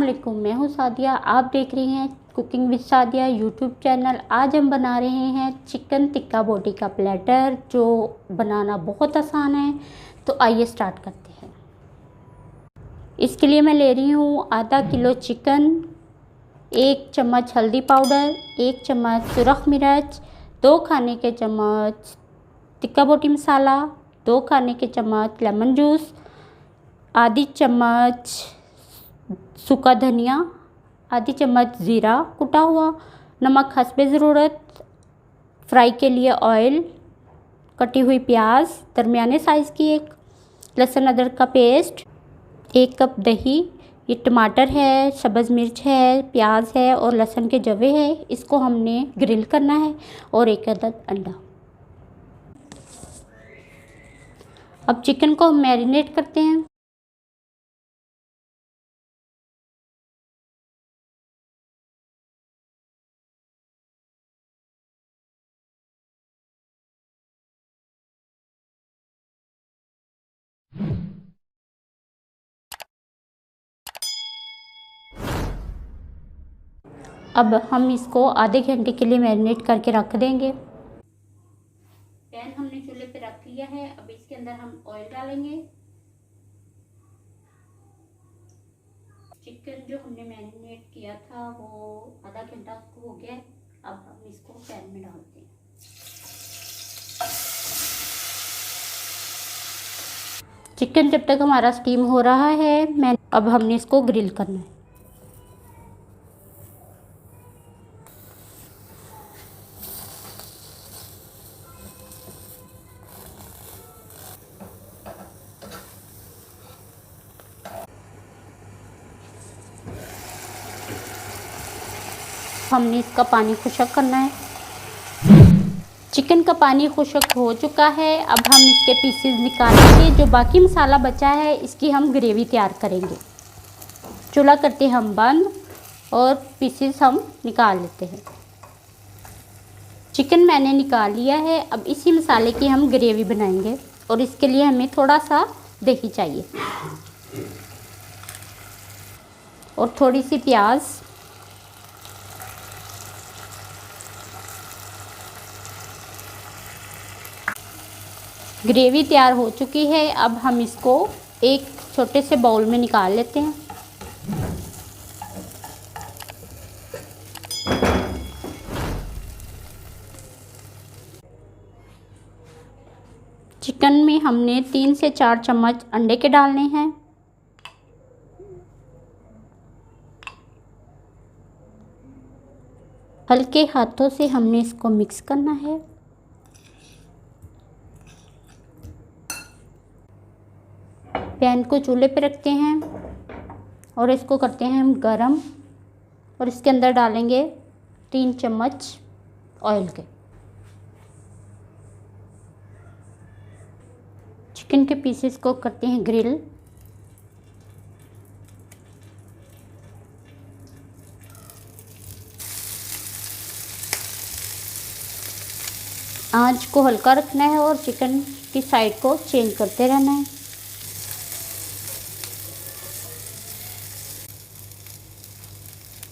वालेकुम, मैं हूँ सादिया। आप देख रही हैं cooking with Sadia YouTube channel. आज हम बना रहे हैं चिकन टिक्का बोटी का प्लेटर, जो बनाना बहुत आसान है। तो आइए स्टार्ट करते हैं। इसके लिए मैं ले रही हूँ आधा किलो चिकन, 1 चम्मच हल्दी पाउडर, 1 चम्मच सुरख मिर्च, 2 खाने के चम्मच टिक्का बोटी मसाला, 2 खाने के चम्मच लेमन जूस, आधी चम्मच सूखा धनिया, आधी चम्मच ज़ीरा कुटा हुआ, नमक हस्बे ज़रूरत, फ्राई के लिए ऑयल, कटी हुई प्याज दरमियाने साइज़ की, एक लहसुन अदरक का पेस्ट, 1 कप दही, ये टमाटर है, सब्ज़ मिर्च है, प्याज है और लहसुन के जवे है। इसको हमने ग्रिल करना है, और 1 अदद अंडा। अब चिकन को हम मैरिनेट करते हैं। अब हम इसको आधे घंटे के लिए मैरिनेट करके रख देंगे। पैन हमने चूल्हे पे रख लिया है। अब इसके अंदर हम ऑयल डालेंगे। चिकन जो हमने मैरिनेट किया था वो आधा घंटा हो गया। अब हम इसको पैन में डालते हैं। चिकन जब तक हमारा स्टीम हो रहा है, अब हमने इसको ग्रिल करना है। हमने इसका पानी खुश्क करना है। चिकन का पानी खुश्क हो चुका है। अब हम इसके पीसेस निकालेंगे। जो बाकी मसाला बचा है, इसकी हम ग्रेवी तैयार करेंगे। चूल्हा करते हैं हम बंद, और पीसेस हम निकाल लेते हैं। चिकन मैंने निकाल लिया है। अब इसी मसाले की हम ग्रेवी बनाएंगे, और इसके लिए हमें थोड़ा सा दही चाहिए और थोड़ी सी प्याज। ग्रेवी तैयार हो चुकी है। अब हम इसको एक छोटे से बाउल में निकाल लेते हैं। चिकन में हमने 3 से 4 चम्मच अंडे के डालने हैं। हल्के हाथों से हमने इसको मिक्स करना है। पैन को चूल्हे पे रखते हैं और इसको करते हैं हम गरम, और इसके अंदर डालेंगे 3 चम्मच ऑयल के। चिकन के पीसेस को करते हैं ग्रिल। आंच को हल्का रखना है और चिकन की साइड को चेंज करते रहना है।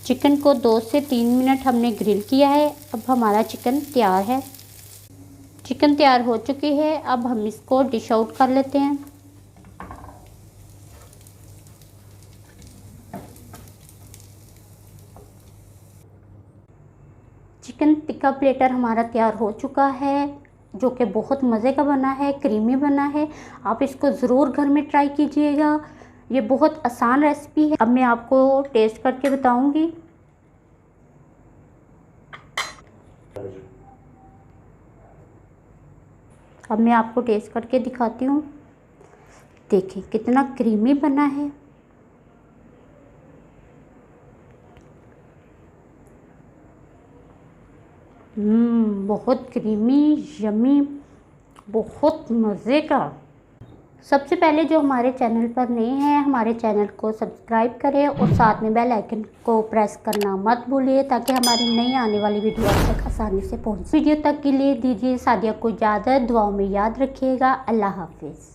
चिकन को 2 से 3 मिनट हमने ग्रिल किया है। अब हमारा चिकन तैयार है। चिकन तैयार हो चुकी है। अब हम इसको डिश आउट कर लेते हैं। चिकन टिक्का प्लेटर हमारा तैयार हो चुका है, जो कि बहुत मज़े का बना है, क्रीमी बना है। आप इसको ज़रूर घर में ट्राई कीजिएगा। ये बहुत आसान रेसिपी है। अब मैं आपको टेस्ट करके बताऊंगी। अब मैं आपको टेस्ट करके दिखाती हूँ। देखिए कितना क्रीमी बना है। बहुत क्रीमी, यमी, बहुत मज़े का। सबसे पहले जो हमारे चैनल पर नए हैं, हमारे चैनल को सब्सक्राइब करें और साथ में बेल आइकन को प्रेस करना मत भूलिए, ताकि हमारी नई आने वाली वीडियो आप तक आसानी से पहुंचे। वीडियो तक के लिए दीजिए सादिया को इजाज़त। दुआओं में याद रखिएगा। अल्लाह हाफिज़।